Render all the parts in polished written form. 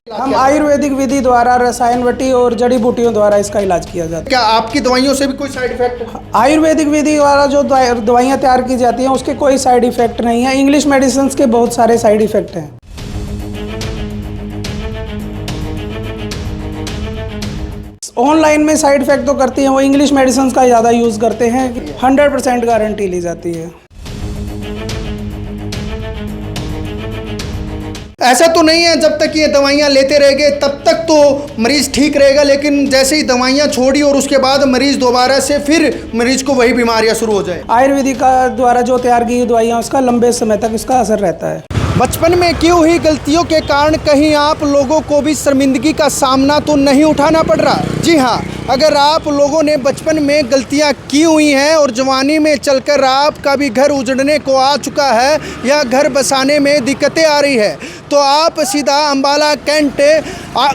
हम आयुर्वेदिक विधि द्वारा रसायनवटी और जड़ी बूटियों द्वारा इसका इलाज किया जाता है। क्या आपकी दवाइयों से भी कोई साइड इफेक्ट? आयुर्वेदिक विधि द्वारा जो दवाइयाँ तैयार की जाती हैं उसके कोई साइड इफेक्ट नहीं है। इंग्लिश मेडिसिन के बहुत सारे साइड इफेक्ट हैं। ऑनलाइन में साइड इफेक्ट तो करती हैं, वो इंग्लिश मेडिसिन का ज़्यादा यूज़ करते हैं। 100% गारंटी ली जाती है। ऐसा तो नहीं है जब तक ये दवाइयाँ लेते रहेंगे तब तक तो मरीज ठीक रहेगा, लेकिन जैसे ही दवाइयाँ छोड़ी और उसके बाद मरीज दोबारा से फिर मरीज को वही बीमारियाँ शुरू हो जाए। आयुर्वेदिक द्वारा जो तैयार की दवाइयाँ उसका लंबे समय तक इसका असर रहता है। बचपन में की हुई गलतियों के कारण कहीं आप लोगों को भी शर्मिंदगी का सामना तो नहीं उठाना पड़ रहा। जी हाँ, अगर आप लोगों ने बचपन में गलतियां की हुई हैं और जवानी में चलकर आपका भी घर उजड़ने को आ चुका है या घर बसाने में दिक्कतें आ रही है, तो आप सीधा अम्बाला कैंट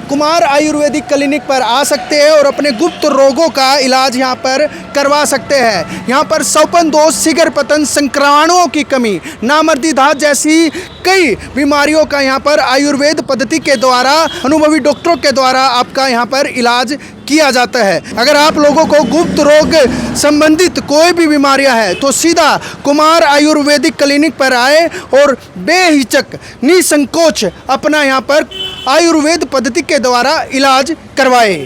कुमार आयुर्वेदिक क्लिनिक पर आ सकते हैं और अपने गुप्त रोगों का इलाज यहाँ पर करवा सकते हैं। यहाँ पर सौपन दोष, सिगर पतन, संक्रामणों की कमी, नामर्दी धात जैसी कई बीमारियों का यहाँ पर आयुर्वेद पद्धति के द्वारा, अनुभवी डॉक्टरों के द्वारा आपका यहाँ पर इलाज किया जाता है। अगर आप लोगों को गुप्त रोग संबंधित कोई भी बीमारियां हैं तो सीधा कुमार आयुर्वेदिक क्लिनिक पर आए और बेहिचक निसंकोच अपना यहाँ पर आयुर्वेद पद्धति के द्वारा इलाज करवाए।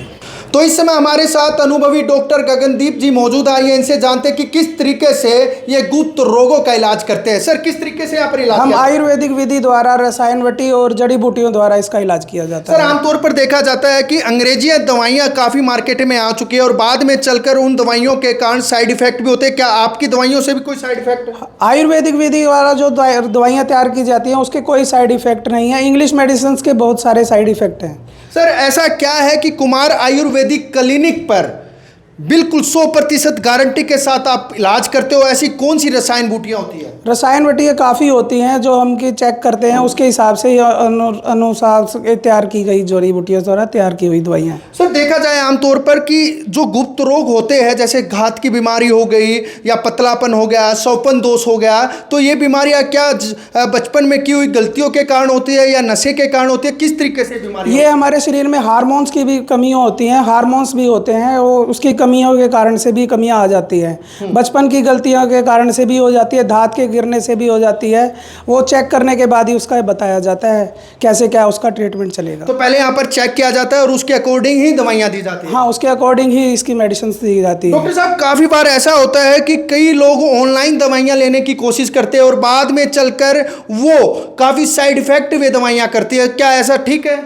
तो इस समय हमारे साथ अनुभवी डॉक्टर गगनदीप जी मौजूद है। इनसे जानते हैं कि किस तरीके से ये गुप्त रोगों का इलाज करते हैं। सर, किस तरीके से यहाँ पर इलाज? हम आयुर्वेदिक विधि द्वारा रसायनवटी और जड़ी बूटियों द्वारा इसका इलाज किया जाता है। सर, आमतौर पर देखा जाता है कि अंग्रेजी दवाइयाँ काफ़ी मार्केट में आ चुकी है और बाद में चलकर उन दवाइयों के कारण साइड इफेक्ट भी होते हैं। क्या आपकी दवाइयों से भी कोई साइड इफेक्ट? आयुर्वेदिक विधि द्वारा जो दवाइयाँ तैयार की जाती हैं उसके कोई साइड इफेक्ट नहीं है। इंग्लिश मेडिसिन के बहुत सारे साइड इफेक्ट हैं। सर, ऐसा क्या है कि कुमार आयुर्वेदिक क्लिनिक पर बिल्कुल 100% गारंटी के साथ आप इलाज करते हो? ऐसी कौन सी रसायन बूटियाँ होती है? रसायन बूटियाँ काफ़ी होती हैं जो हम की चेक करते हैं, उसके हिसाब से अनुसार से तैयार की गई जड़ी बूटियों द्वारा तैयार की हुई दवाइयाँ। सर, देखा जाए आमतौर पर कि जो गुप्त रोग होते हैं, जैसे घात की बीमारी हो गई या पतलापन हो गया, सौपन दोष हो गया, तो ये बीमारियाँ क्या बचपन में की हुई गलतियों के कारण होती है या नशे के कारण होती है? किस तरीके से बीमारी? ये हमारे शरीर में हार्मोन्स की भी कमियाँ होती हैं, हार्मोन्स भी होते हैं और उसकी कमियों के कारण से भी कमियां आ जाती हैं। बचपन की गलतियों के कारण से भी हो जाती है, धात के गिरने से भी हो जाती है। वो चेक करने के बाद ही उसका बताया जाता है कैसे क्या उसका ट्रीटमेंट चलेगा। तो पहले यहाँ पर चेक किया जाता है और उसके अकॉर्डिंग ही दवाइयाँ दी जाती है? हाँ, उसके अकॉर्डिंग ही इसकी मेडिसिन दी जाती है। डॉक्टर साहब, काफ़ी बार ऐसा होता है कि कई लोग ऑनलाइन दवाइयाँ लेने की कोशिश करते हैं और बाद में चलकर वो काफ़ी साइड इफेक्ट वे दवाइयाँ करती है। क्या ऐसा ठीक है?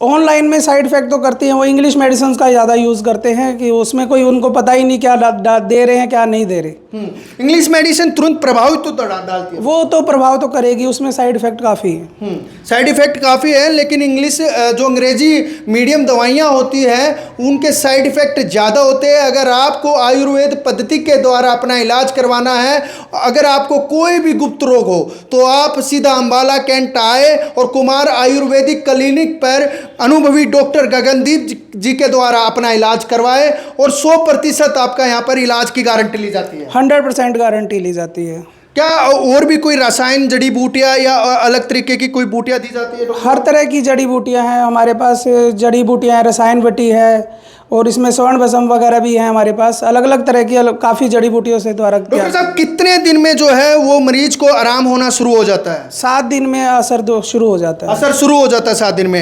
ऑनलाइन में साइड इफेक्ट तो करती हैं, वो इंग्लिश मेडिसिन का ज़्यादा यूज़ करते हैं कि उसमें कोई उनको पता ही नहीं क्या दे रहे हैं क्या नहीं दे रहे। इंग्लिश मेडिसिन तुरंत प्रभावित तो डालती है? वो तो प्रभाव तो करेगी, उसमें साइड इफेक्ट काफ़ी है। साइड इफेक्ट काफ़ी है, लेकिन इंग्लिश जो अंग्रेजी मीडियम दवाइयाँ होती हैं उनके साइड इफेक्ट ज़्यादा होते हैं। अगर आपको आयुर्वेद पद्धति के द्वारा अपना इलाज करवाना है, अगर आपको कोई भी गुप्त रोग हो, तो आप सीधा अम्बाला कैंट आए और कुमार आयुर्वेदिक क्लिनिक पर अनुभवी डॉक्टर गगनदीप जी के द्वारा अपना इलाज करवाए और 100% आपका यहाँ पर इलाज की गारंटी ली जाती है। 100% गारंटी ली जाती है। क्या और भी कोई रसायन जड़ी बूटियाँ या अलग तरीके की कोई बूटियाँ दी जाती है? हर तरह की जड़ी बूटियाँ हैं हमारे पास। जड़ी बूटियाँ, रसायन बटी है और इसमें स्वर्ण भस्म वगैरह भी है हमारे पास। अलग अलग तरह की काफ़ी जड़ी बूटियों से द्वारा। डॉक्टर साहब, कितने दिन में जो है वो मरीज को आराम होना शुरू हो जाता है? 7 दिन में असर शुरू हो जाता है। असर शुरू हो जाता है 7 दिन में?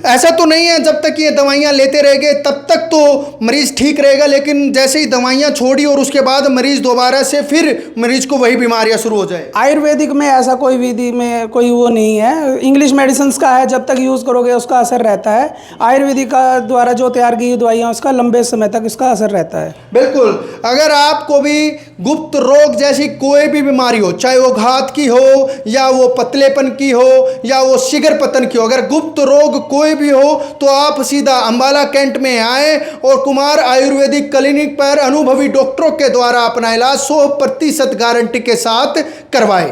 ऐसा तो नहीं है जब तक ये दवाइयाँ लेते रहेंगे तब तक तो मरीज ठीक रहेगा, लेकिन जैसे ही दवाइयाँ छोड़ी और उसके बाद मरीज दोबारा से फिर मरीज को वही बीमारियाँ शुरू हो जाए? आयुर्वेदिक में ऐसा कोई विधि में कोई वो नहीं है। इंग्लिश मेडिसिन का है, जब तक यूज़ करोगे उसका असर रहता है। आयुर्वेदिक द्वारा जो तैयार की दवाइयाँ उसका लंबे समय तक इसका असर रहता है। बिल्कुल। अगर आपको भी गुप्त रोग जैसी कोई भी बीमारी हो, चाहे वो घात की हो या वो पतलेपन की हो या वो शिगर पतन की हो, अगर गुप्त रोग कोई भी हो तो आप सीधा अम्बाला कैंट में आए और कुमार आयुर्वेदिक क्लिनिक पर अनुभवी डॉक्टरों के द्वारा अपना इलाज 100% गारंटी के साथ करवाएं।